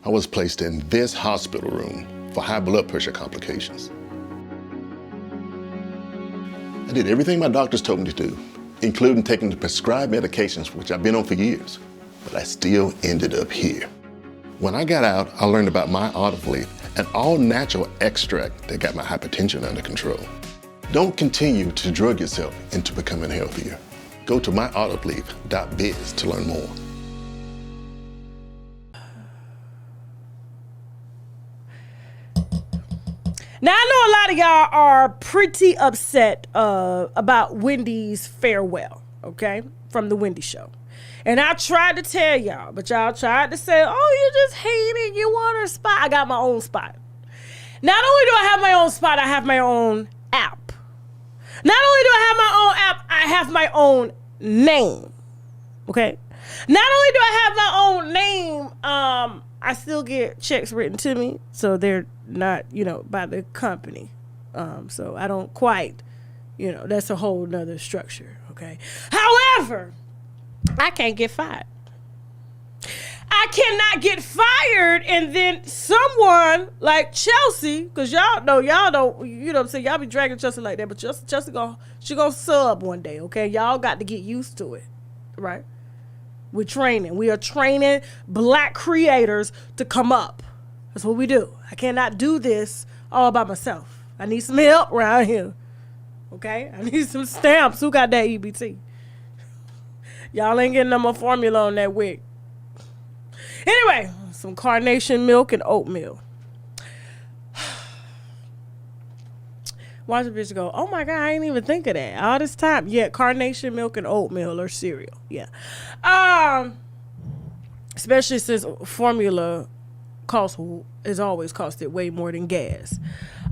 I was placed in this hospital room for high blood pressure complications. I did everything my doctors told me to do, including taking the prescribed medications, which I've been on for years, but I still ended up here. When I got out, I learned about my olive leaf, an all-natural extract that got my hypertension under control. Don't continue to drug yourself into becoming healthier. Go to myoliveleaf.biz to learn more. Now, I know a lot of y'all are pretty upset about Wendy's farewell, okay, from the Wendy show. And I tried to tell y'all, but y'all tried to say, oh, you just hate it, you want her spot. I got my own spot. Not only do I have my own spot, I have my own app. Not only do I have my own app, I have my own name, okay? Not only do I have my own name, I still get checks written to me, so they're not, by the company. So I don't quite, that's a whole nother structure, okay? However, I can't get fired. I cannot get fired and then someone like Chelsea, because y'all don't, what I'm saying, y'all be dragging Chelsea like that, but Chelsea she gonna sub one day, okay? Y'all got to get used to it, right? We're training. We are training black creators to come up. That's what we do. I cannot do this all by myself. I need some help around here. Okay? I need some stamps. Who got that EBT? Y'all ain't getting no more formula on that wig. Anyway, some carnation milk and oatmeal. Watch the bitch go, oh my God, I ain't even think of that. All this time. Yeah, carnation milk and oatmeal or cereal. Yeah. Especially since formula has always costed way more than gas.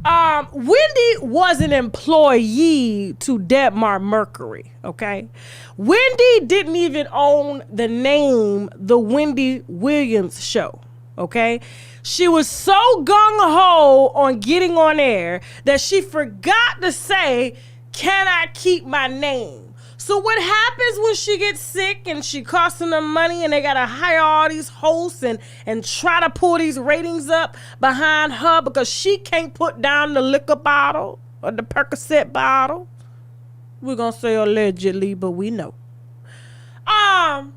Wendy was an employee to Debmar Mercury, okay? Wendy didn't even own the name The Wendy Williams Show, okay? She was so gung-ho on getting on air that she forgot to say, can I keep my name? So what happens when she gets sick and she costing them money and they got to hire all these hosts and try to pull these ratings up behind her because she can't put down the liquor bottle or the Percocet bottle? We're going to say allegedly, but we know. Y'all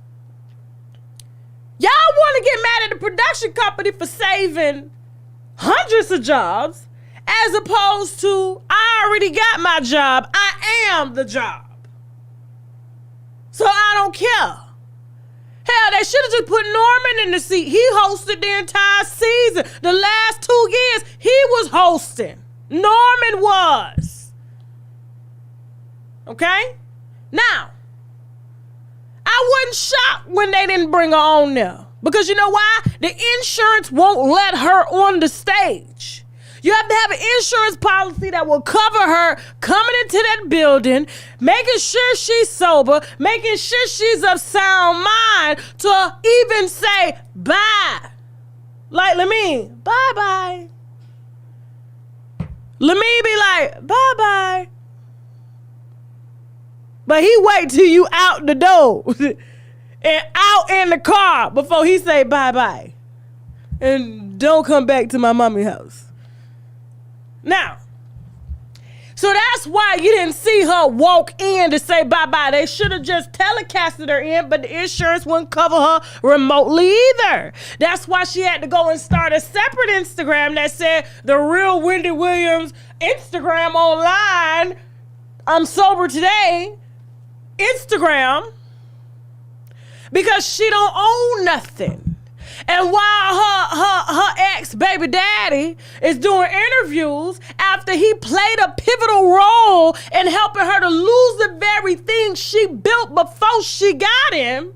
want to get mad at the production company for saving hundreds of jobs as opposed to, I already got my job. I am the job. So I don't care. Hell, they should have just put Norman in the seat. He hosted the entire season. The last 2 years, he was hosting. Norman was. Okay? Now, I wasn't shocked when they didn't bring her on there. Because you know why? The insurance won't let her on the stage. You have to have an insurance policy that will cover her coming into that building, making sure she's sober, making sure she's of sound mind to even say bye. Like Lamine, bye-bye. Lamine be like, bye-bye. But he wait till you out the door and out in the car before he say bye-bye. And don't come back to my mommy house. Now, so that's why you didn't see her walk in to say bye-bye. They should have just telecasted her in, but the insurance wouldn't cover her remotely either. That's why she had to go and start a separate Instagram that said, The Real Wendy Williams Instagram online. I'm sober today. Instagram. Because she don't own nothing. And while her ex-baby daddy is doing interviews after he played a pivotal role in helping her to lose the very thing she built before she got him,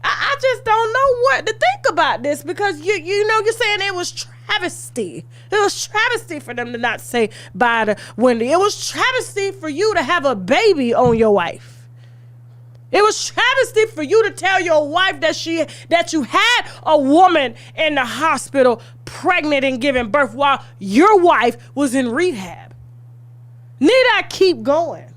I just don't know what to think about this because you're saying it was travesty. It was travesty for them to not say bye to Wendy. It was travesty for you to have a baby on your wife. It was travesty for you to tell your wife that you had a woman in the hospital pregnant and giving birth while your wife was in rehab. Need I keep going?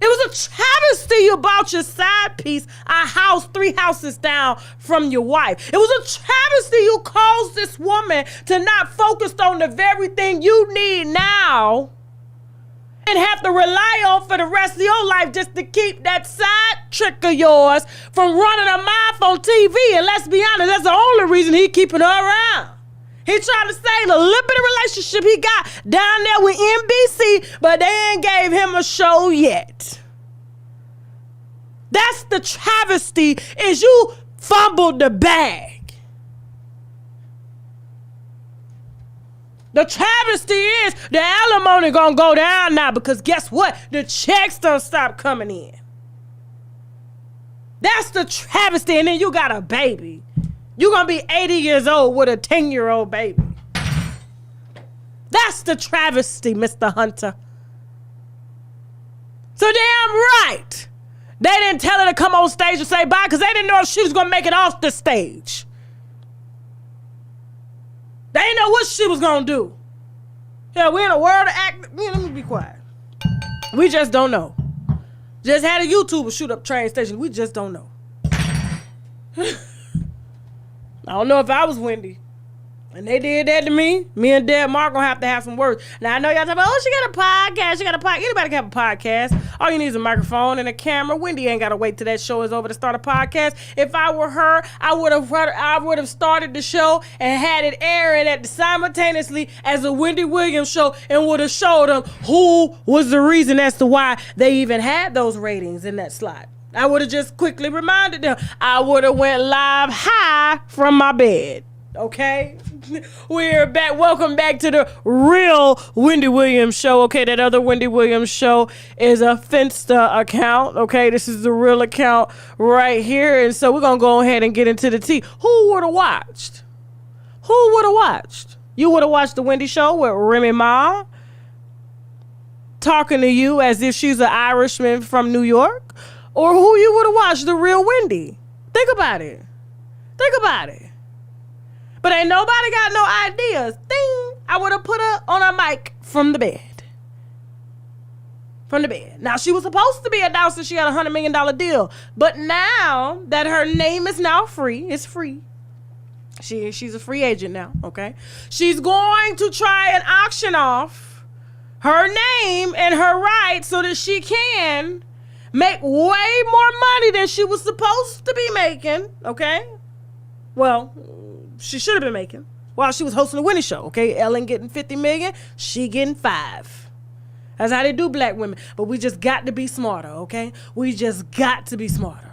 It was a travesty you bought your side piece a house 3 houses down from your wife. It was a travesty you caused this woman to not focus on the very thing you need now and have to rely on for the rest of your life just to keep that side trick of yours from running her mouth on TV. And let's be honest, that's the only reason he keeping her around. He trying to stay in a little bit of relationship he got down there with NBC, but they ain't gave him a show yet. That's the travesty, is you fumbled the bag. The travesty is the alimony gonna go down now because guess what? The checks don't stop coming in. That's the travesty, and then you got a baby. You're going to be 80 years old with a 10-year-old baby. That's the travesty, Mr. Hunter. So damn right. They didn't tell her to come on stage and say bye because they didn't know if she was going to make it off the stage. They didn't know what she was going to do. Yeah, we're in a world of act. Let me be quiet. We just don't know. Just had a YouTuber shoot up train station. We just don't know. I don't know if I was Wendy and they did that to me and Dad Mark gonna have to have some words. Now I know y'all talking about, oh, she got a podcast. She got a podcast. Anybody can have a podcast. All you need is a microphone and a camera. Wendy ain't gotta wait till that show is over to start a podcast. If I were her, I would have started the show and had it airing at simultaneously as a Wendy Williams show and would have showed them who was the reason as to why they even had those ratings in that slot. I would have just quickly reminded them. I would have went live high from my bed. Okay? We're back. Welcome back to the real Wendy Williams show. Okay, that other Wendy Williams show is a Finsta account. Okay, this is the real account right here. And so we're going to go ahead and get into the tea. Who would have watched? Who would have watched? You would have watched the Wendy show with Remy Ma talking to you as if she's an Irishman from New York? Or who you would have watched, the real Wendy? Think about it. Think about it. But ain't nobody got no ideas. Ding! I would have put her on a mic from the bed. From the bed. Now, she was supposed to be announced that she had a $100 million deal. But now that her name is now free, it's free. She's a free agent now, okay? She's going to try and auction off her name and her rights so that she can make way more money than she was supposed to be making, okay? Well, she should have been making while she was hosting the Wendy show, okay? Ellen getting 50 million, she getting 5. That's how they do black women. But we just got to be smarter, okay? We just got to be smarter.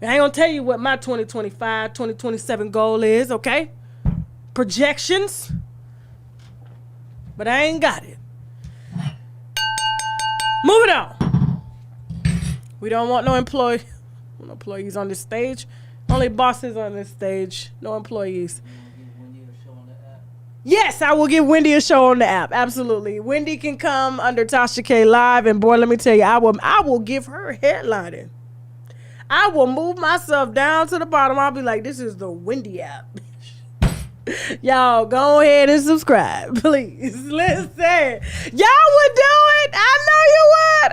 I ain't gonna tell you what my 2025, 2027 goal is, okay? Projections. But I ain't got it. Moving on. We don't want no employees on this stage. Only bosses on this stage. No employees. Yes, I will give Wendy a show on the app. Absolutely. Wendy can come under Tasha K Live. And boy, let me tell you, I will give her headlining. I will move myself down to the bottom. I'll be like, this is the Wendy app. Y'all go ahead and subscribe, please. Listen, y'all would do it. I know you would.